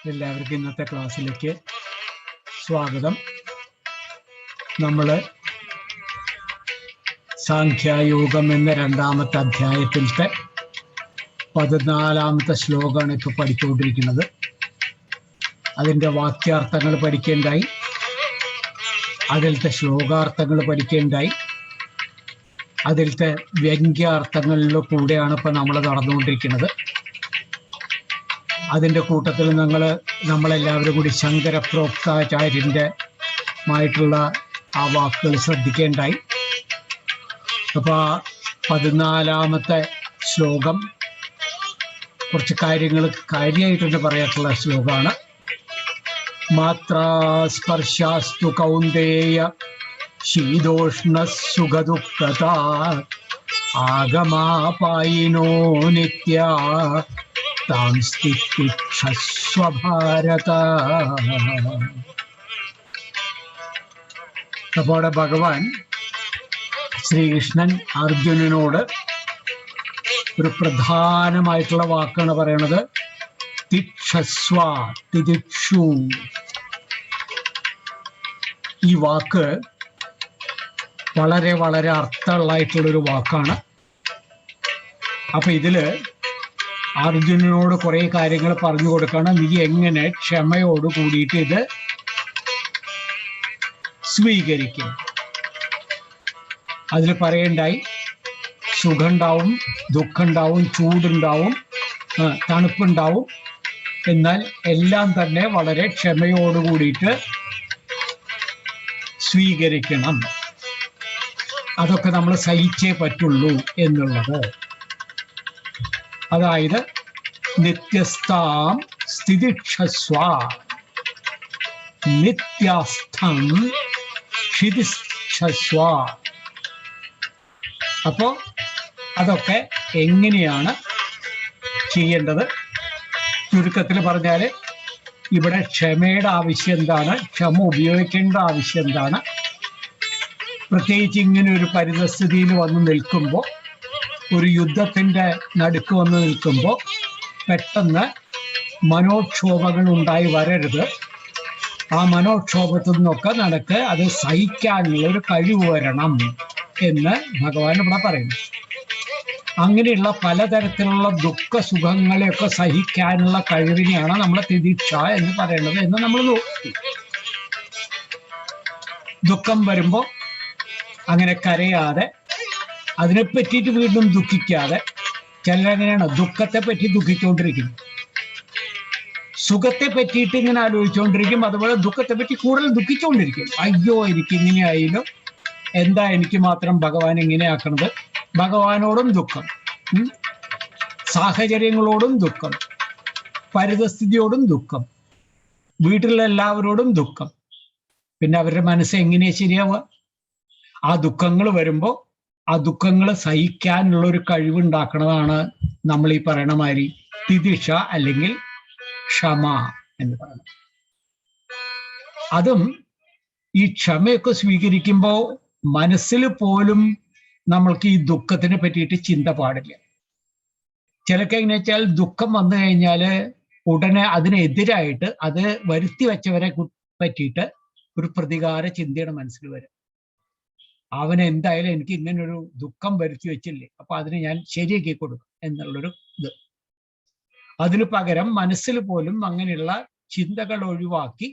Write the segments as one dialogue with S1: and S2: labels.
S1: എല്ലാവർക്കും ഇന്നത്തെ ക്ലാസ്സിലേക്ക് സ്വാഗതം. നമ്മൾ സാഖ്യയോഗം എന്ന രണ്ടാമത്തെ അധ്യായത്തിലത്തെ 14ാമത്തെ ശ്ലോകമാണ് ഇപ്പോൾ പഠിച്ചുകൊണ്ടിരിക്കുന്നത്. അതിൻ്റെ വാക്യാർത്ഥങ്ങൾ പഠിക്കേണ്ടായി, അതിലത്തെ ശ്ലോകാർത്ഥങ്ങൾ പഠിക്കേണ്ടായി, അതിലത്തെ വ്യംഗ്യാർത്ഥങ്ങളിലൂടെ കൂടെയാണ് ഇപ്പോൾ നമ്മൾ നടന്നുകൊണ്ടിരിക്കുന്നത്. അതിൻ്റെ കൂട്ടത്തിൽ നമ്മളെല്ലാവരും കൂടി ശങ്കരപ്രോക്താചാര്യൻ്റെ മായിട്ടുള്ള ആ വാക്കുകൾ ശ്രദ്ധിക്കേണ്ടായി. അപ്പോൾ 14ാമത്തെ ശ്ലോകം കുറച്ച് കാര്യമായിട്ടുണ്ട് പറയാനുള്ള ശ്ലോകമാണ്. മാത്രാസ്പർശാസ്തു കൗന്ദേയ ശീതോഷ്ണസുഖദുഃഖതാ ആഗമാപായിനോ നിത്യ താം സ്ഥിതിക്ഷസ്വ ഭാരത. അപ്പോൾ ഭഗവാൻ ശ്രീകൃഷ്ണൻ അർജുനനോട് ഒരു പ്രധാനമായിട്ടുള്ള വാക്കാണ് പറയണത്. തിക്ഷസ്വ, തിദിക്ഷു. ഈ വാക്ക് വളരെ വളരെ അർത്ഥമുള്ളതായിട്ടുള്ളൊരു വാക്കാണ്. അപ്പൊ ഇതില് അർജുനനോട് കുറെ കാര്യങ്ങൾ പറഞ്ഞു കൊടുക്കണം. നീ എങ്ങനെ ക്ഷമയോട് കൂടിയിട്ട് ഇത് സ്വീകരിക്കും. അതിൽ പറയണ്ടായി, സുഖമുണ്ടാവും, ദുഃഖമുണ്ടാവും, ചൂടുണ്ടാവും, തണുപ്പുണ്ടാവും. എന്നാൽ എല്ലാം തന്നെ വളരെ ക്ഷമയോട് കൂടിയിട്ട് സ്വീകരിക്കണം. അതൊക്കെ നമ്മൾ സഹിച്ചേ പറ്റുള്ളൂ എന്നുള്ളത്. അതായത് നിത്യസ്ഥാം സ്ഥിതിക്ഷസ്വ, നിത്യസ്ഥം ക്ഷിതിക്ഷസ്വ. അപ്പോ അതൊക്കെ എങ്ങനെയാണ് ചെയ്യേണ്ടത്? ചുരുക്കത്തിൽ പറഞ്ഞാൽ ഇവിടെ ക്ഷമയുടെ ആവശ്യം എന്താണ്, ക്ഷമ ഉപയോഗിക്കേണ്ട ആവശ്യം എന്താണ്, പ്രത്യേകിച്ച് ഇങ്ങനെ ഒരു പരിതസ്ഥിതിയിൽ വന്ന് നിൽക്കുമ്പോൾ, ഒരു യുദ്ധത്തിൻ്റെ നടുക്ക് വന്ന് നിൽക്കുമ്പോൾ പെട്ടെന്ന് മനോക്ഷോഭങ്ങൾ ഉണ്ടായി വരരുത്. ആ മനോക്ഷോഭത്തിൽ നിന്നൊക്കെ നിനക്ക് അത് സഹിക്കാനുള്ള ഒരു കഴിവ് വരണം എന്ന് ഭഗവാൻ ഇവിടെ പറയുന്നു. അങ്ങനെയുള്ള പലതരത്തിലുള്ള ദുഃഖസുഖങ്ങളെയൊക്കെ സഹിക്കാനുള്ള കഴിവിനെയാണ് നമ്മൾ തിദിക്ഷ എന്ന് പറയുന്നത് എന്ന് നമ്മൾ നോക്കി. ദുഃഖം വരുമ്പോൾ അങ്ങനെ കരയാതെ, അതിനെ പറ്റിയിട്ട് വീണ്ടും ദുഃഖിക്കാതെ. ചിലരെങ്ങനെയാണ് ദുഃഖത്തെ പറ്റി ദുഃഖിച്ചുകൊണ്ടിരിക്കുന്നു, സുഖത്തെ പറ്റിയിട്ട് ഇങ്ങനെ ആലോചിച്ചുകൊണ്ടിരിക്കും. അതുപോലെ ദുഃഖത്തെ പറ്റി കൂടുതൽ ദുഃഖിച്ചുകൊണ്ടിരിക്കും. അയ്യോ എനിക്ക് ഇങ്ങനെയായാലും, എന്താ എനിക്ക് മാത്രം ഭഗവാൻ ഇങ്ങനെ ആക്കണത്. ഭഗവാനോടും ദുഃഖം, സാഹചര്യങ്ങളോടും ദുഃഖം, പരിതസ്ഥിതിയോടും ദുഃഖം, വീട്ടിലുള്ള എല്ലാവരോടും ദുഃഖം. പിന്നെ അവരുടെ മനസ്സ് എങ്ങനെയാ ശരിയാവുക? ആ ദുഃഖങ്ങൾ വരുമ്പോൾ ആ ദുഃഖങ്ങൾ സഹിക്കാനുള്ള ഒരു കഴിവുണ്ടാക്കണതാണ് നമ്മൾ ഈ പറയണ മാതിരി തിദിക്ഷ അല്ലെങ്കിൽ ക്ഷമ എന്ന് പറയുന്നത്. അതും ഈ ക്ഷമയൊക്കെ സ്വീകരിക്കുമ്പോൾ മനസ്സിൽ പോലും നമ്മൾക്ക് ഈ ദുഃഖത്തിനെ പറ്റിയിട്ട് ചിന്ത പാടില്ല. ചിലക്ക് എങ്ങനെ വെച്ചാൽ ദുഃഖം വന്നു കഴിഞ്ഞാൽ ഉടനെ അതിനെതിരായിട്ട് അത് വരുത്തി വെച്ചവരെ പറ്റിയിട്ട് ഒരു പ്രതികാര ചിന്തയുടെ മനസ്സിൽ വരും. അവൻ എന്തായാലും എനിക്ക് ഇങ്ങനെ ഒരു ദുഃഖം വരുത്തി വെച്ചില്ലേ, അപ്പൊ അതിന് ഞാൻ ശരിയാക്കി കൊടുക്കും എന്നുള്ളൊരു ഇത്. അതിന് പകരം മനസ്സിൽ പോലും അങ്ങനെയുള്ള ചിന്തകൾ ഒഴിവാക്കി,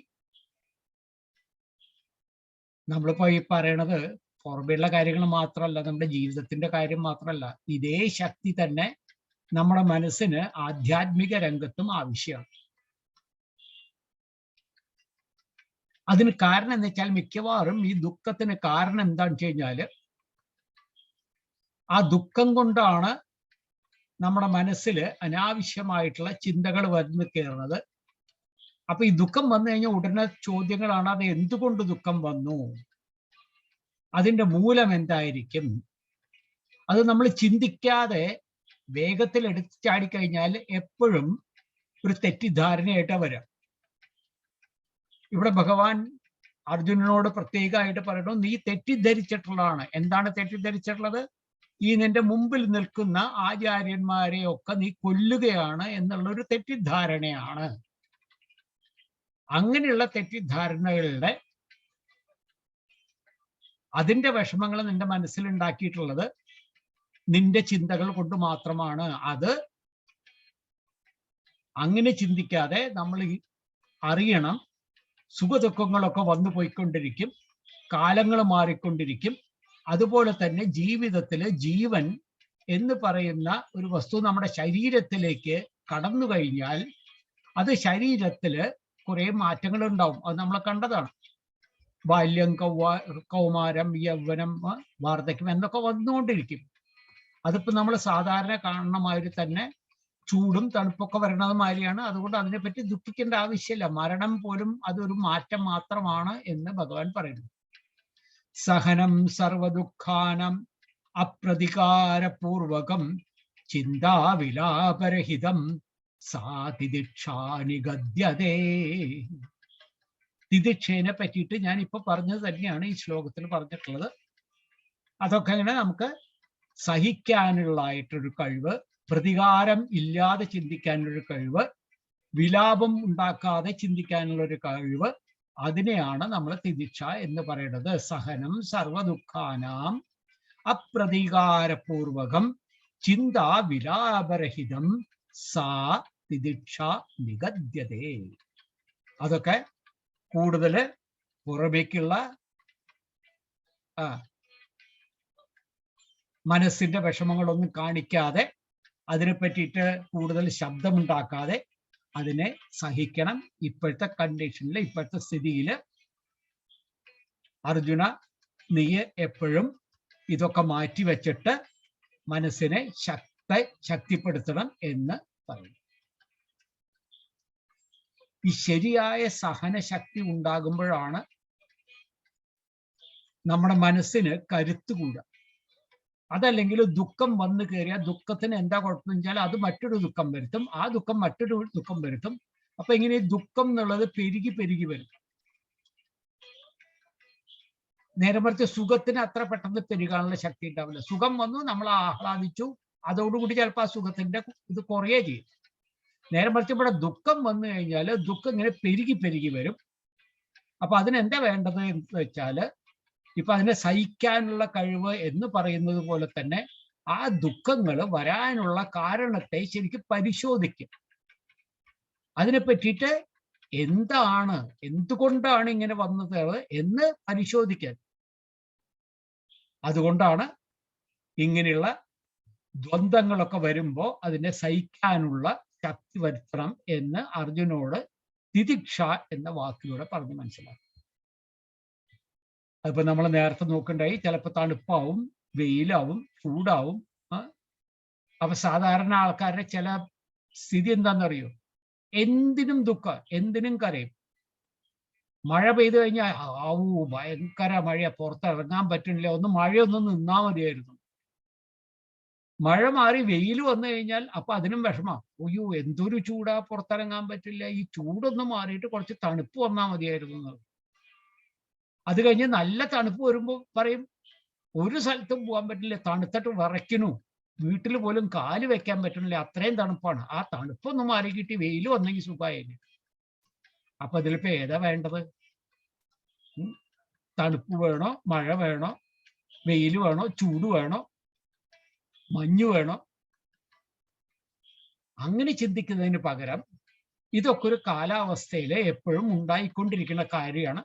S1: നമ്മളിപ്പോ ഈ പറയണത് പുറമെയുള്ള കാര്യങ്ങൾ മാത്രമല്ല, നമ്മുടെ ജീവിതത്തിന്റെ കാര്യം മാത്രമല്ല, ഇതേ ശക്തി തന്നെ നമ്മുടെ മനസ്സിന് ആധ്യാത്മിക രംഗത്തും ആവശ്യമാണ്. അതിന് കാരണം എന്ന് വെച്ചാൽ മിക്കവാറും ഈ ദുഃഖത്തിന് കാരണം എന്താണെന്ന് വെച്ച് കഴിഞ്ഞാല് ആ ദുഃഖം കൊണ്ടാണ് നമ്മുടെ മനസ്സിൽ അനാവശ്യമായിട്ടുള്ള ചിന്തകൾ വന്ന് കയറുന്നത്. അപ്പൊ ഈ ദുഃഖം വന്നു കഴിഞ്ഞാൽ ഉടനെ ചോദ്യങ്ങളാണ്, അത് എന്തുകൊണ്ട് ദുഃഖം വന്നു, അതിന്റെ മൂലം എന്തായിരിക്കും. അത് നമ്മൾ ചിന്തിക്കാതെ വേഗത്തിൽ എടുത്ത് ചാടിക്കഴിഞ്ഞാൽ എപ്പോഴും ഒരു തെറ്റിദ്ധാരണയായിട്ട് വരാം. ഇവിടെ ഭഗവാൻ അർജുനനോട് പ്രത്യേകമായിട്ട് പറയണു, നീ തെറ്റിദ്ധരിച്ചിട്ടുള്ളതാണ്. എന്താണ് തെറ്റിദ്ധരിച്ചിട്ടുള്ളത്? ഈ നിന്റെ മുമ്പിൽ നിൽക്കുന്ന ആചാര്യന്മാരെ ഒക്കെ നീ കൊല്ലുകയാണ് എന്നുള്ളൊരു തെറ്റിദ്ധാരണയാണ്. അങ്ങനെയുള്ള തെറ്റിദ്ധാരണകളുടെ അതിന്റെ വിഷമങ്ങൾ നിന്റെ മനസ്സിൽ ഉണ്ടാക്കിയിട്ടുള്ളത് നിന്റെ ചിന്തകൾ കൊണ്ട് മാത്രമാണ്. അത് അങ്ങനെ ചിന്തിക്കാതെ നമ്മൾ അറിയണം, സുഖദുഃഖങ്ങളൊക്കെ വന്നു പോയിക്കൊണ്ടിരിക്കും, കാലങ്ങൾ മാറിക്കൊണ്ടിരിക്കും. അതുപോലെ തന്നെ ജീവിതത്തില് ജീവൻ എന്ന് പറയുന്ന ഒരു വസ്തു നമ്മുടെ ശരീരത്തിലേക്ക് കടന്നു കഴിഞ്ഞാൽ അത് ശരീരത്തില് കുറെ മാറ്റങ്ങൾ ഉണ്ടാവും. അത് നമ്മൾ കണ്ടതാണ്. ബാല്യം, കൗമാരം, യൗവനം, വാർദ്ധക്യം എന്നൊക്കെ വന്നുകൊണ്ടിരിക്കും. അതിപ്പോ നമ്മൾ സാധാരണ കാണുന്ന മാതിരി തന്നെ ചൂടും തണുപ്പൊക്കെ വരണത് മാതിരിയാണ്. അതുകൊണ്ട് അതിനെപ്പറ്റി ദുഃഖിക്കേണ്ട ആവശ്യമില്ല. മരണം പോലും അതൊരു മാറ്റം മാത്രമാണ് എന്ന് ഭഗവാൻ പറയുന്നു. സഹനം സർവദുഃഖാനം അപ്രതികാരപൂർവകം ചിന്താവിലാപരഹിതം സാതിദിക്ഷാ നിഗദ്യതേ. തിദിക്ഷേനെ പറ്റിയിട്ട് ഞാൻ ഇപ്പൊ പറഞ്ഞത് തന്നെയാണ് ഈ ശ്ലോകത്തിൽ പറഞ്ഞിട്ടുള്ളത്. അതൊക്കെ ഇങ്ങനെ നമുക്ക് സഹിക്കാനുള്ളതായിട്ടൊരു കഴിവ്, പ്രതികാരം ഇല്ലാതെ ചിന്തിക്കാനുള്ളൊരു കഴിവ്, വിലാപം ഉണ്ടാക്കാതെ ചിന്തിക്കാനുള്ളൊരു കഴിവ്, അതിനെയാണ് നമ്മൾ തിദിക്ഷ എന്ന് പറയുന്നത്. സഹനം സർവദുഃഖാനാം അപ്രതീകാരപൂർവകം ചിന്താ വിലാപരഹിതം സാ തിദിക്ഷ നിഗദ്യതേ. അതൊക്കെ കൂടുതൽ പുറമേക്കുള്ള മനസ്സിന്റെ വിഷമങ്ങളൊന്നും കാണിക്കാതെ, അതിനെ പറ്റിയിട്ട് കൂടുതൽ ശബ്ദമുണ്ടാക്കാതെ അതിനെ സഹിക്കണം. ഇപ്പോഴത്തെ കണ്ടീഷനിൽ, ഇപ്പോഴത്തെ സ്ഥിതിയിൽ അർജുന, നീ എപ്പോഴും ഇതൊക്കെ മാറ്റി വെച്ചിട്ട് മനസ്സിനെ ശക്തിപ്പെടുത്തണം എന്ന് പറയും. ഈ ശരിയായ സഹനശക്തി ഉണ്ടാകുമ്പോഴാണ് നമ്മുടെ മനസ്സിന് കരുത്ത് കൂടുക. അതല്ലെങ്കിൽ ദുഃഖം വന്നു കയറിയാൽ ദുഃഖത്തിന് എന്താ കുഴപ്പമെന്ന് വെച്ചാൽ അത് മറ്റൊരു ദുഃഖം വരുത്തും, ആ ദുഃഖം മറ്റൊരു ദുഃഖം വരുത്തും. അപ്പൊ ഇങ്ങനെ ദുഃഖം എന്നുള്ളത് പെരുകി പെരുകി വരും. നേരെ മറിച്ച് സുഖത്തിന് അത്ര പെട്ടെന്ന് പെരുകാനുള്ള ശക്തി ഉണ്ടാവില്ല. സുഖം വന്നു, നമ്മൾ ആഹ്ലാദിച്ചു, അതോടുകൂടി ചിലപ്പോൾ ആ സുഖത്തിന്റെ ഇത് കുറയേ ചെയ്യും. നേരെ മറിച്ച് ഇവിടെ ദുഃഖം വന്നു കഴിഞ്ഞാൽ ദുഃഖം ഇങ്ങനെ പെരുകി പെരുകി വരും. അപ്പൊ അതിനെന്താ വേണ്ടത് എന്ന് വെച്ചാല്, ഇപ്പൊ അതിനെ സഹിക്കാനുള്ള കഴിവ് എന്ന് പറയുന്നത് പോലെ തന്നെ ആ ദുഃഖങ്ങൾ വരാനുള്ള കാരണത്തെ ശരിക്കും പരിശോധിക്കും. അതിനെ പറ്റിയിട്ട് എന്താണ്, എന്തുകൊണ്ടാണ് ഇങ്ങനെ വന്നത് എന്ന് പരിശോധിക്കാൻ. അതുകൊണ്ടാണ് ഇങ്ങനെയുള്ള ദ്വന്ദ്ങ്ങളൊക്കെ വരുമ്പോൾ അതിനെ സഹിക്കാനുള്ള ശക്തി വരുത്തണം എന്ന് അർജുനോട് തിദിക്ഷ എന്ന വാക്കിലൂടെ പറഞ്ഞ് മനസ്സിലാക്കും. അതിപ്പോ നമ്മൾ നേരത്തെ നോക്കണ്ടായി, ചിലപ്പോൾ തണുപ്പാവും, വെയിലാവും, ചൂടാവും. അപ്പൊ സാധാരണ ആൾക്കാരുടെ ചില സ്ഥിതി എന്താണെന്നറിയോ? എന്തിനും ദുഃഖം, എന്തിനും കരയും. മഴ പെയ്തു കഴിഞ്ഞാൽ ആവൂ ഭയങ്കര മഴയാ, പുറത്തിറങ്ങാൻ പറ്റുന്നില്ല, ഒന്ന് മഴയൊന്നും നിന്നാ മതിയായിരുന്നു. മഴ മാറി വെയിൽ വന്നു കഴിഞ്ഞാൽ അപ്പൊ അതിനും വിഷമം. അയ്യോ എന്തൊരു ചൂടാ, പുറത്തിറങ്ങാൻ പറ്റില്ല, ഈ ചൂടൊന്നും മാറിയിട്ട് കുറച്ച് തണുപ്പ് വന്നാൽ മതിയായിരുന്നു. അത് കഴിഞ്ഞ് നല്ല തണുപ്പ് വരുമ്പോൾ പറയും ഒരു സ്ഥലത്തും പോകാൻ പറ്റില്ല, തണുത്തിട്ട് വിറയ്ക്കണു, വീട്ടിൽ പോലും കാല് വെക്കാൻ പറ്റുന്നില്ല, അത്രയും തണുപ്പാണ്. ആ തണുപ്പൊന്നും മാറി കിട്ടി വെയിൽ വന്നെങ്കിൽ സുഖമായില്ല. അപ്പൊ അതിലിപ്പോ ഏതാ വേണ്ടത്? തണുപ്പ് വേണോ, മഴ വേണോ, വെയിൽ വേണോ, ചൂട് വേണോ, മഞ്ഞ് വേണോ? അങ്ങനെ ചിന്തിക്കുന്നതിന് പകരം ഇതൊക്കെ ഒരു കാലാവസ്ഥയില് എപ്പോഴും ഉണ്ടായിക്കൊണ്ടിരിക്കുന്ന കാര്യമാണ്.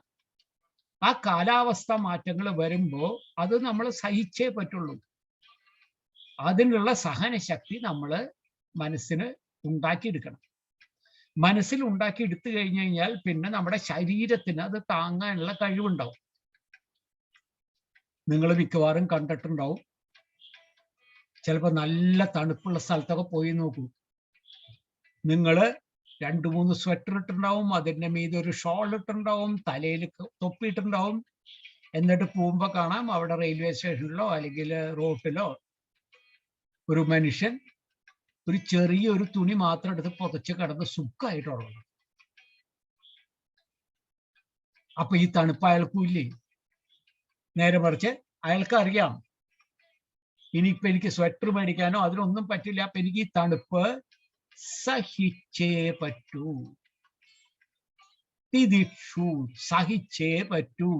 S1: ആ കാലാവസ്ഥ മാറ്റങ്ങൾ വരുമ്പോൾ അത് നമ്മൾ സഹിച്ചേ പറ്റുള്ളൂ. അതിനുള്ള സഹനശക്തി നമ്മൾ മനസ്സിന് ഉണ്ടാക്കിയെടുക്കണം. മനസ്സിൽ ഉണ്ടാക്കി എടുത്തു കഴിഞ്ഞു കഴിഞ്ഞാൽ പിന്നെ നമ്മുടെ ശരീരത്തിന് അത് താങ്ങാനുള്ള കഴിവുണ്ടാവും. നിങ്ങൾ മിക്കവാറും കണ്ടിട്ടുണ്ടാവും, ചിലപ്പോൾ നല്ല തണുപ്പുള്ള സ്ഥലത്തൊക്കെ പോയി നോക്കൂ. നിങ്ങൾ 2-3 സ്വെറ്റർ ഇട്ടുണ്ടാവും, അതിൻ്റെ മീതെ ഒരു ഷോൾ ഇട്ടുണ്ടാവും, തലയിൽ തൊപ്പിയിട്ടുണ്ടാവും. എന്നിട്ട് പോകുമ്പോൾ കാണാം അവിടെ റെയിൽവേ സ്റ്റേഷനിലോ അല്ലെങ്കിൽ റോട്ടിലോ ഒരു മനുഷ്യൻ ഒരു ചെറിയൊരു തുണി മാത്രം എടുത്ത് പുതച്ച് കിടന്ന് സുഖമായിട്ടുള്ളത്. അപ്പൊ ഈ തണുപ്പ് അയാൾക്കും ഇല്ലേ? നേരെ മറിച്ച് അയാൾക്ക് അറിയാം, ഇനിയിപ്പൊ എനിക്ക് സ്വെറ്റർ മേടിക്കാനോ അതിനൊന്നും പറ്റില്ല, അപ്പൊ എനിക്ക് ഈ തണുപ്പ് സഹിച്ചേ പറ്റൂ. തിദിക്ഷു, സഹിച്ചേ പറ്റൂ.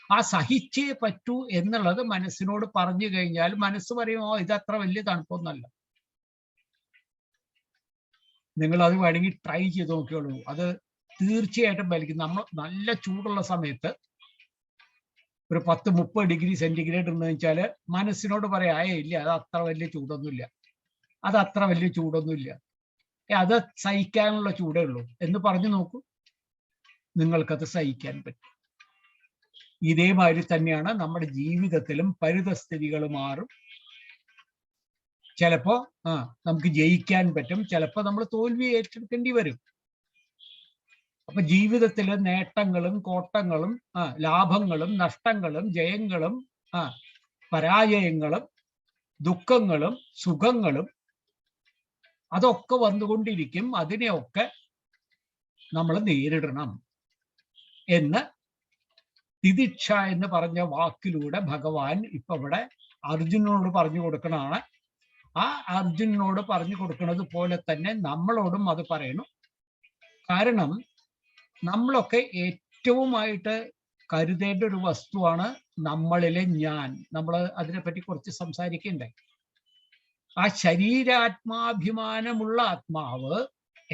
S1: ആ സഹിച്ചേ പറ്റൂ എന്നുള്ളത് മനസ്സിനോട് പറഞ്ഞു കഴിഞ്ഞാൽ മനസ്സ് പറയുമോ ഇത് അത്ര വലിയ തണുപ്പൊന്നല്ല. നിങ്ങൾ അത് വേണമെങ്കിൽ ട്രൈ ചെയ്ത് നോക്കിയോളൂ, അത് തീർച്ചയായിട്ടും വലിക്കും. നമ്മൾ നല്ല ചൂടുള്ള സമയത്ത് ഒരു 10-30 ഡിഗ്രി സെന്റിഗ്രേഡ് എന്ന് വെച്ചാൽ മനസ്സിനോട് പറയാ ഇല്ല അത് അത്ര വലിയ ചൂടൊന്നുമില്ല, അത് അത്ര വലിയ ചൂടൊന്നുമില്ല, അത് സഹിക്കാനുള്ള ചൂടേ ഉള്ളൂ എന്ന് പറഞ്ഞു നോക്കൂ, നിങ്ങൾക്കത് സഹിക്കാൻ പറ്റും. ഇതേമാതിരി തന്നെയാണ് നമ്മുടെ ജീവിതത്തിലും പരിതസ്ഥിതികൾ മാറും. ചിലപ്പോ നമുക്ക് ജയിക്കാൻ പറ്റും, ചിലപ്പോ നമ്മൾ തോൽവി ഏറ്റെടുക്കേണ്ടി വരും. അപ്പൊ ജീവിതത്തിലെ നേട്ടങ്ങളും കോട്ടങ്ങളും ലാഭങ്ങളും നഷ്ടങ്ങളും ജയങ്ങളും പരാജയങ്ങളും ദുഃഖങ്ങളും സുഖങ്ങളും അതൊക്കെ വന്നുകൊണ്ടിരിക്കും. അതിനെയൊക്കെ നമ്മൾ നേരിടണം എന്ന് തിദിക്ഷ എന്ന് പറഞ്ഞ വാക്കിലൂടെ ഭഗവാൻ ഇപ്പൊ ഇവിടെ അർജുനനോട് പറഞ്ഞു കൊടുക്കണതാണ്. ആ അർജുനനോട് പറഞ്ഞു കൊടുക്കുന്നത് പോലെ തന്നെ നമ്മളോടും അത് പറയണം. കാരണം നമ്മളൊക്കെ ഏറ്റവുമായിട്ട് കരുതേണ്ട ഒരു വസ്തുവാണ് നമ്മളിലെ ഞാൻ. നമ്മൾ അതിനെപ്പറ്റി കുറച്ച് സംസാരിക്കണ്ടേ. ആ ശരീരാത്മാഭിമാനമുള്ള ആത്മാവ്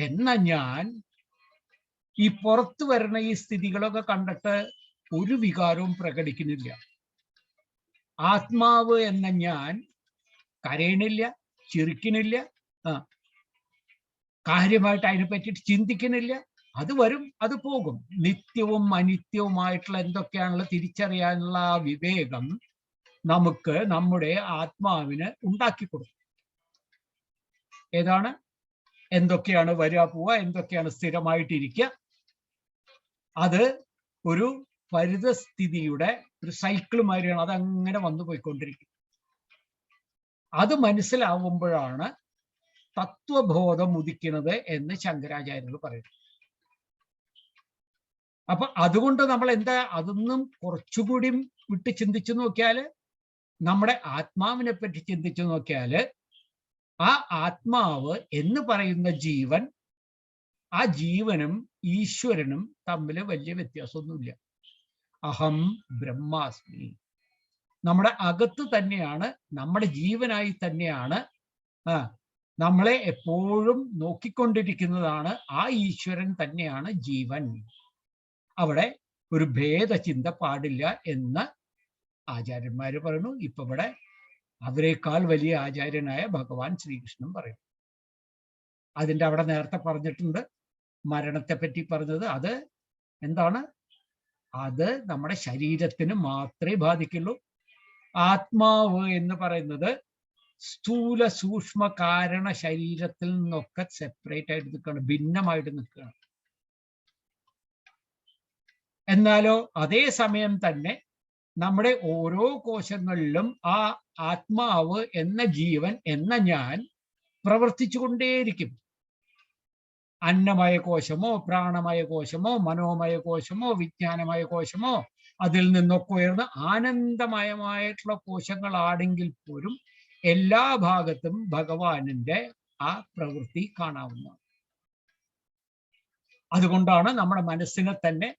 S1: എന്ന ഞാൻ ഈ പുറത്തു വരുന്ന ഈ സ്ഥിതികളൊക്കെ കണ്ടിട്ട് ഒരു വികാരവും പ്രകടിക്കുന്നില്ല. ആത്മാവ് എന്ന ഞാൻ കരയണില്ല, ചിരിക്കണില്ല, കാര്യമായിട്ട് അതിനെ പറ്റിയിട്ട് ചിന്തിക്കണില്ല. അത് വരും, അത് പോകും. നിത്യവും അനിത്യവുമായിട്ടുള്ള എന്തൊക്കെയാണുള്ള തിരിച്ചറിയാനുള്ള ആ വിവേകം നമുക്ക് നമ്മുടെ ആത്മാവിന് ഉണ്ടാക്കി കൊടുക്കും. ഏതാണ് എന്തൊക്കെയാണ് വരിക പോവുക, എന്തൊക്കെയാണ് സ്ഥിരമായിട്ടിരിക്കുക, അത് ഒരു പരിതസ്ഥിതിയുടെ ഒരു സൈക്കിൾ മാതിരിയാണ്. അതങ്ങനെ വന്നു പോയിക്കൊണ്ടിരിക്കും. അത് മനസ്സിലാവുമ്പോഴാണ് തത്വബോധം ഉദിക്കുന്നത് എന്ന് ശങ്കരാചാര്യർ പറയുന്നു. അപ്പൊ അതുകൊണ്ട് നമ്മൾ എന്താ അതൊന്നും കുറച്ചുകൂടി വിട്ട് ചിന്തിച്ചു നോക്കിയാല്, നമ്മുടെ ആത്മാവിനെ പറ്റി ചിന്തിച്ചു നോക്കിയാല്, ആ ആത്മാവ് എന്ന് പറയുന്ന ജീവൻ, ആ ജീവനും ഈശ്വരനും തമ്മിൽ വലിയ വ്യത്യാസമൊന്നുമില്ല. അഹം ബ്രഹ്മാസ്മി. നമ്മുടെ അകത്ത് തന്നെയാണ്, നമ്മുടെ ജീവനായി തന്നെയാണ്, നമ്മളെ എപ്പോഴും നോക്കിക്കൊണ്ടിരിക്കുന്നതാണ് ആ ഈശ്വരൻ തന്നെയാണ് ജീവൻ. അവിടെ ഒരു ഭേദചിന്ത പാടില്ല എന്ന് ആചാര്യന്മാര് പറയുന്നു. ഇപ്പൊ ഇവിടെ അവരെക്കാൾ വലിയ ആചാര്യനായ ഭഗവാൻ ശ്രീകൃഷ്ണൻ പറയും. അതിൻ്റെ അവിടെ നേരത്തെ പറഞ്ഞിട്ടുണ്ട് മരണത്തെ പറ്റി പറഞ്ഞത്. അത് എന്താണ്? അത് നമ്മുടെ ശരീരത്തിന് മാത്രമേ ബാധിക്കുള്ളൂ. ആത്മാവ് എന്ന് പറയുന്നത് സ്ഥൂല സൂക്ഷ്മ കാരണ ശരീരത്തിൽ നിന്നൊക്കെ സെപ്പറേറ്റ് ആയിട്ട് നിൽക്കുകയാണ്, ഭിന്നമായിട്ട് നിൽക്കുകയാണ്. എന്നാലോ അതേ സമയം തന്നെ നമ്മുടെ ഓരോ കോശങ്ങളിലും ആ ആത്മാവ് എന്ന ജീവൻ എന്ന ഞാൻ പ്രവർത്തിച്ചു കൊണ്ടേയിരിക്കും. അന്നമയ കോശമോ പ്രാണമയ കോശമോ മനോമയ കോശമോ വിജ്ഞാനമയ കോശമോ അതിൽ നിന്നൊക്കെ ഉയർന്ന് ആനന്ദമയമായിട്ടുള്ള കോശങ്ങളാണെങ്കിൽ പോലും എല്ലാ ഭാഗത്തും ഭഗവാനിന്റെ ആ പ്രവൃത്തി കാണാവുന്നതാണ്. അതുകൊണ്ടാണ് നമ്മുടെ മനസ്സിനെ തന്നെ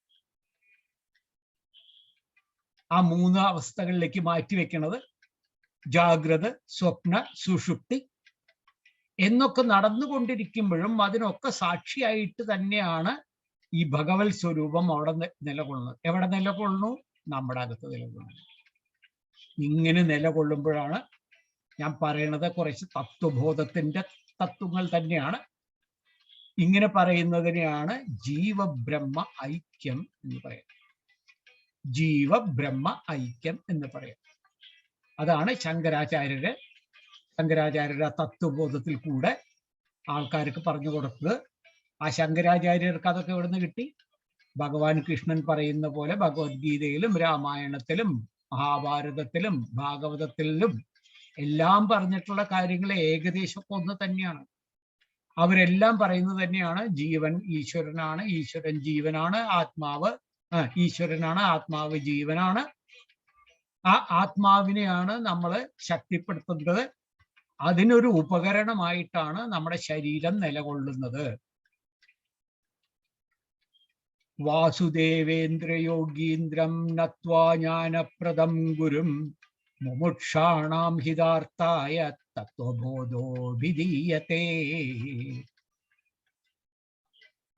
S1: ആ 3 അവസ്ഥകളിലേക്ക് മാറ്റിവെക്കുന്നത്. ജാഗ്രത, സ്വപ്ന, സുഷുപ്തി എന്നൊക്കെ നടന്നുകൊണ്ടിരിക്കുമ്പോഴും അതിനൊക്കെ സാക്ഷിയായിട്ട് തന്നെയാണ് ഈ ഭഗവത് സ്വരൂപം അവിടെ നിലകൊള്ളുന്നത്. എവിടെ നിലകൊള്ളുന്നു? നമ്മുടെ അകത്ത് നിലകൊള്ളുന്നു. ഇങ്ങനെ നിലകൊള്ളുമ്പോഴാണ് ഞാൻ പറയണത് കുറച്ച് തത്വബോധത്തിന്റെ തത്വങ്ങൾ തന്നെയാണ്. ഇങ്ങനെ പറയുന്നതിനെയാണ് ജീവബ്രഹ്മ ഐക്യം എന്ന് പറയുന്നത്. ജീവബ്രഹ്മ ഐക്യം എന്ന് പറയും. അതാണ് ശങ്കരാചാര്യരുടെ തത്വബോധത്തിൽ കൂടെ ആൾക്കാർക്ക് പറഞ്ഞു കൊടുത്തത്. ആ ശങ്കരാചാര്യർക്ക് അതൊക്കെ എവിടെ നിന്ന് കിട്ടി? ഭഗവാൻ കൃഷ്ണൻ പറയുന്ന പോലെ ഭഗവത്ഗീതയിലും രാമായണത്തിലും മഹാഭാരതത്തിലും ഭാഗവതത്തിലും എല്ലാം പറഞ്ഞിട്ടുള്ള കാര്യങ്ങൾ ഏകദേശം ഒന്ന് തന്നെയാണ്. അവരെല്ലാം പറയുന്നത് തന്നെയാണ് ജീവൻ ഈശ്വരനാണ്, ഈശ്വരൻ ജീവനാണ്, ആത്മാവ് ഈശ്വരനാണ്, ആത്മാവ് ജീവനാണ്. ആ ആത്മാവിനെയാണ് നമ്മൾ ശക്തിപ്പെടുത്തുന്നത്. അതിനൊരു ഉപകരണമായിട്ടാണ് നമ്മുടെ ശരീരം നിലകൊള്ളുന്നത്. വാസുദേവേന്ദ്രയോഗീന്ദ്രം നത്വാ ജ്ഞാനപ്രദം ഗുരും മുമുക്ഷാണാം ഹിതാർത്ഥായ തത്വബോധോഭിധീയത്തെ.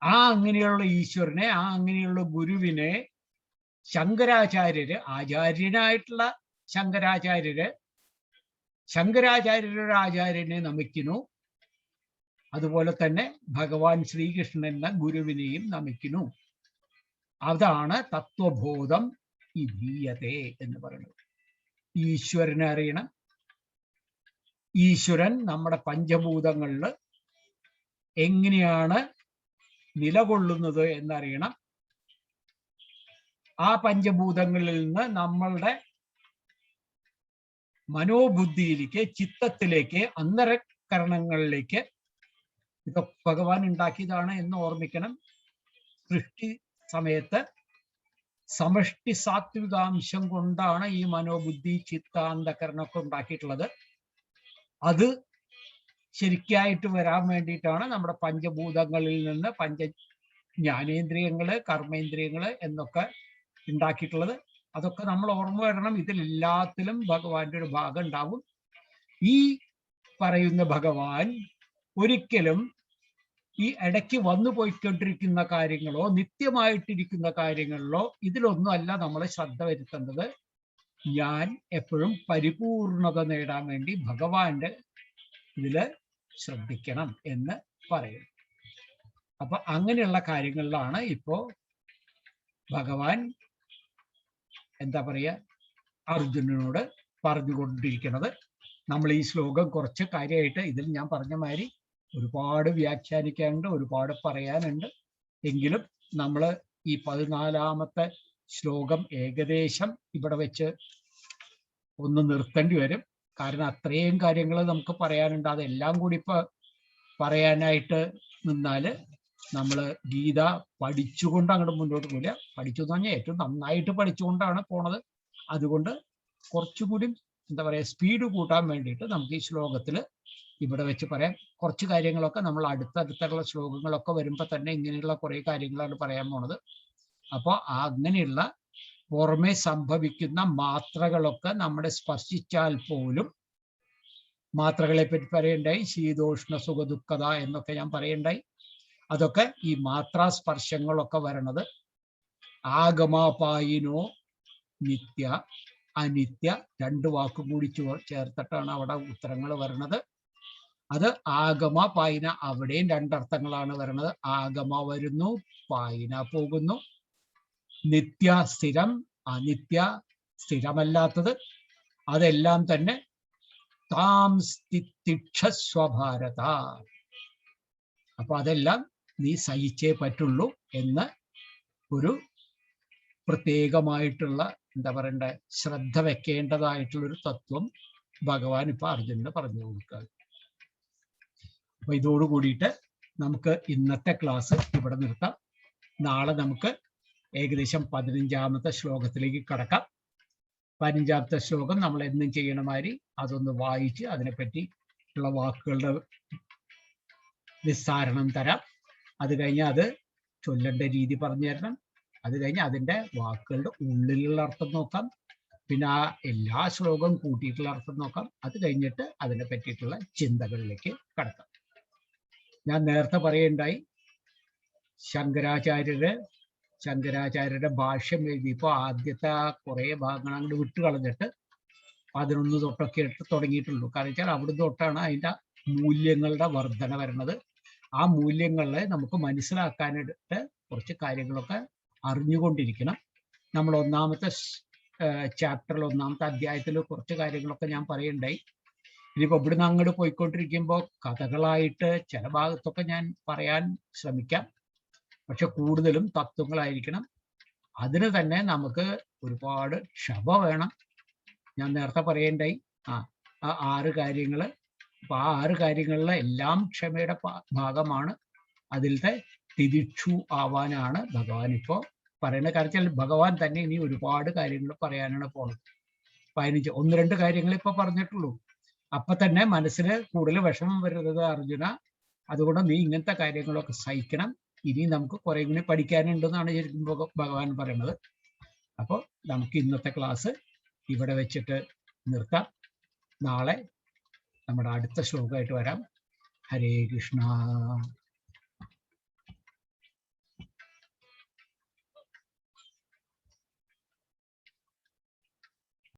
S1: അങ്ങനെയുള്ള ഈശ്വരനെ, അങ്ങനെയുള്ള ഗുരുവിനെ ശങ്കരാചാര്യര്, ആചാര്യനായിട്ടുള്ള ശങ്കരാചാര്യരുടെ ആചാര്യനെ നമിക്കുന്നു. അതുപോലെ തന്നെ ഭഗവാൻ ശ്രീകൃഷ്ണൻ എന്ന ഗുരുവിനെയും നമിക്കുന്നു. അതാണ് തത്വബോധം വിധീയതേ എന്ന് പറയുന്നത്. ഈശ്വരനെ അറിയണം. ഈശ്വരൻ നമ്മുടെ പഞ്ചഭൂതങ്ങളിൽ എങ്ങനെയാണ് നിലകൊള്ളുന്നത് എന്നറിയണം. ആ പഞ്ചഭൂതങ്ങളിൽ നിന്ന് നമ്മളുടെ മനോബുദ്ധിയിലേക്ക്, ചിത്തത്തിലേക്ക്, അന്തരകരണങ്ങളിലേക്ക്, ഇതൊക്കെ ഭഗവാൻ ഉണ്ടാക്കിയതാണ് എന്ന് ഓർമ്മിക്കണം. സൃഷ്ടി സമയത്ത് സമഷ്ടി സാത്വികാംശം കൊണ്ടാണ് ഈ മനോബുദ്ധി, ചിത്ത, അന്ധകരണമൊക്കെ ഉണ്ടാക്കിയിട്ടുള്ളത്. അത് ശരിക്കായിട്ട് വരാൻ വേണ്ടിയിട്ടാണ് നമ്മുടെ പഞ്ചഭൂതങ്ങളിൽ നിന്ന് ജ്ഞാനേന്ദ്രിയങ്ങള്, കർമ്മേന്ദ്രിയങ്ങള് എന്നൊക്കെ ഉണ്ടാക്കിയിട്ടുള്ളത്. അതൊക്കെ നമ്മൾ ഓർമ്മ വരണം. ഇതിലെല്ലാത്തിലും ഭഗവാന്റെ ഒരു ഭാഗം ഉണ്ടാവും. ഈ പറയുന്ന ഭഗവാൻ ഒരിക്കലും ഈ ഇടയ്ക്ക് വന്നു പോയിക്കൊണ്ടിരിക്കുന്ന കാര്യങ്ങളോ നിത്യമായിട്ടിരിക്കുന്ന കാര്യങ്ങളിലോ ഇതിലൊന്നും അല്ല നമ്മൾ ശ്രദ്ധ വരുത്തേണ്ടത്. ഞാൻ എപ്പോഴും പരിപൂർണത നേടാൻ വേണ്ടി ഭഗവാന്റെ ഇതില് ശ്രദ്ധിക്കണം എന്ന് പറയും. അപ്പൊ അങ്ങനെയുള്ള കാര്യങ്ങളിലാണ് ഇപ്പോ ഭഗവാൻ എന്താ പറയുക, അർജുനനോട് പറഞ്ഞുകൊണ്ടിരിക്കുന്നത്. നമ്മൾ ഈ ശ്ലോകം കുറച്ച് കാര്യമായിട്ട് ഇതിൽ ഞാൻ പറഞ്ഞ മാതിരി ഒരുപാട് വ്യാഖ്യാനിക്കാനുണ്ട്, ഒരുപാട് പറയാനുണ്ട്. എങ്കിലും നമ്മൾ ഈ 14ാമത്തെ ശ്ലോകം ഏകദേശം ഇവിടെ വെച്ച് ഒന്ന് നിർത്തേണ്ടി വരും. കാരണം അത്രയും കാര്യങ്ങൾ നമുക്ക് പറയാനുണ്ട്. അതെല്ലാം കൂടി ഇപ്പൊ പറയാനായിട്ട് നിന്നാല് നമ്മൾ ഗീത പഠിച്ചുകൊണ്ട് അങ്ങോട്ട് മുന്നോട്ട് പോവില്ല. പഠിച്ചു എന്ന് പറഞ്ഞാൽ ഏറ്റവും നന്നായിട്ട് പഠിച്ചുകൊണ്ടാണ് പോണത്. അതുകൊണ്ട് കുറച്ചുകൂടി എന്താ പറയുക, സ്പീഡ് കൂട്ടാൻ വേണ്ടിയിട്ട് നമുക്ക് ഈ ശ്ലോകത്തിൽ ഇവിടെ വെച്ച് പറയാം. കുറച്ച് കാര്യങ്ങളൊക്കെ നമ്മൾ അടുത്തടുത്തുള്ള ശ്ലോകങ്ങളൊക്കെ വരുമ്പോൾ തന്നെ ഇങ്ങനെയുള്ള കുറേ കാര്യങ്ങളാണ് പറയാൻ പോണത്. അപ്പോൾ അങ്ങനെയുള്ള പുറമെ സംഭവിക്കുന്ന മാത്രകളൊക്കെ നമ്മളെ സ്പർശിച്ചാൽ പോലും മാത്രകളെ പറ്റി പറയണ്ടായി. ശീതോഷ്ണ സുഖ ദുഃഖത എന്നൊക്കെ ഞാൻ പറയണ്ടായി. അതൊക്കെ ഈ മാത്രാസ്പർശങ്ങളൊക്കെ വരണത് ആഗമാപായിനോ നിത്യ അനിത്യ രണ്ട് വാക്കും കൂടി ചേർത്തിട്ടാണ് അവിടെ ഉത്തരങ്ങൾ വരണത്. അത് ആഗമ പായിന, അവിടെയും രണ്ടർത്ഥങ്ങളാണ് വരണത്. ആഗമ വരുന്നു, പായിന പോകുന്നു. നിത്യ സ്ഥിരം, അനിത്യ സ്ഥിരമല്ലാത്തത്. അതെല്ലാം തന്നെ താം സ്ഥിതിക്ഷസ്വഭാരത. അപ്പൊ അതെല്ലാം നീ സഹിച്ചേ പറ്റുള്ളൂ എന്ന് ഒരു പ്രത്യേകമായിട്ടുള്ള എന്താ പറയണ്ട ശ്രദ്ധ വെക്കേണ്ടതായിട്ടുള്ളൊരു തത്വം ഭഗവാൻ ഇപ്പൊ അർജുനന് പറഞ്ഞു കൊടുക്കുക. അപ്പൊ ഇതോടു കൂടിയിട്ട് നമുക്ക് ഇന്നത്തെ ക്ലാസ് ഇവിടെ നിർത്താം. നാളെ നമുക്ക് ഏകദേശം 15ാമത്തെ ശ്ലോകത്തിലേക്ക് കടക്കാം. 15ാമത്തെ ശ്ലോകം നമ്മൾ എന്നും ചെയ്യണ മാതിരി അതൊന്ന് വായിച്ച് അതിനെപ്പറ്റി ഉള്ള വാക്കുകളുടെ വിസ്താരണം തരാം. അത് കഴിഞ്ഞ് അത് ചൊല്ലേണ്ട രീതി പറഞ്ഞു തരണം. അത് കഴിഞ്ഞ് അതിൻ്റെ വാക്കുകളുടെ ഉള്ളിലുള്ള അർത്ഥം നോക്കാം. പിന്നെ ആ എല്ലാ ശ്ലോകം കൂട്ടിയിട്ടുള്ള അർത്ഥം നോക്കാം. അത് കഴിഞ്ഞിട്ട് അതിനെ പറ്റിയിട്ടുള്ള ചിന്തകളിലേക്ക് കടക്കാം. ഞാൻ നേരത്തെ പറയുണ്ടായി, ശങ്കരാചാര്യരുടെ ഭാഷ്യം എഴുതിയപ്പോൾ ആദ്യത്തെ കുറേ ഭാഗങ്ങൾ അങ്ങോട്ട് വിട്ട് കളഞ്ഞിട്ട് 11 തൊട്ടൊക്കെ എടുത്ത് തുടങ്ങിയിട്ടുള്ളൂ. കാരണം വെച്ചാൽ അവിടുന്ന് തൊട്ടാണ് അതിൻ്റെ മൂല്യങ്ങളുടെ വർധന വരുന്നത്. ആ മൂല്യങ്ങളെ നമുക്ക് മനസ്സിലാക്കാനായിട്ട് കുറച്ച് കാര്യങ്ങളൊക്കെ അറിഞ്ഞുകൊണ്ടിരിക്കണം. നമ്മൾ ഒന്നാമത്തെ ചാപ്റ്ററിൽ, ഒന്നാമത്തെ അധ്യായത്തിൽ കുറച്ച് കാര്യങ്ങളൊക്കെ ഞാൻ പറയുണ്ടായി. ഇനിയിപ്പോൾ ഇവിടുന്ന് അങ്ങോട്ട് പോയിക്കൊണ്ടിരിക്കുമ്പോൾ കഥകളായിട്ട് ചില ഭാഗത്തൊക്കെ ഞാൻ പറയാൻ ശ്രമിക്കാം, പക്ഷെ കൂടുതലും തത്വങ്ങളായിരിക്കണം. അതിന് തന്നെ നമുക്ക് ഒരുപാട് ക്ഷമ വേണം. ഞാൻ നേരത്തെ പറയണ്ടായി ആ 6 കാര്യങ്ങൾ. അപ്പൊ ആ 6 കാര്യങ്ങളിലെ എല്ലാം ക്ഷമയുടെ ഭാഗമാണ്. അതിലത്തെ തിരിച്ചു ആവാനാണ് ഭഗവാൻ ഇപ്പോൾ പറയുന്ന. കാര്യത്തിൽ ഭഗവാൻ തന്നെ ഇനി ഒരുപാട് കാര്യങ്ങൾ പറയാനാണ് പോണത്. 15 1-2 കാര്യങ്ങൾ ഇപ്പൊ പറഞ്ഞിട്ടുള്ളൂ. അപ്പൊ തന്നെ മനസ്സിന് കൂടുതൽ വിഷമം വരുന്നത് അർജുന, അതുകൊണ്ട് നീ ഇങ്ങനത്തെ കാര്യങ്ങളൊക്കെ സഹിക്കണം. ഇനി നമുക്ക് കുറെ കൂടി പഠിക്കാനുണ്ടെന്നാണ് ശരിക്കും ഭഗവാൻ പറയുന്നത്. അപ്പോൾ നമുക്ക് ഇന്നത്തെ ക്ലാസ് ഇവിടെ വെച്ചിട്ട് നിർത്താം. നാളെ നമ്മുടെ അടുത്ത ശ്ലോകമായിട്ട് വരാം. ഹരേ കൃഷ്ണ.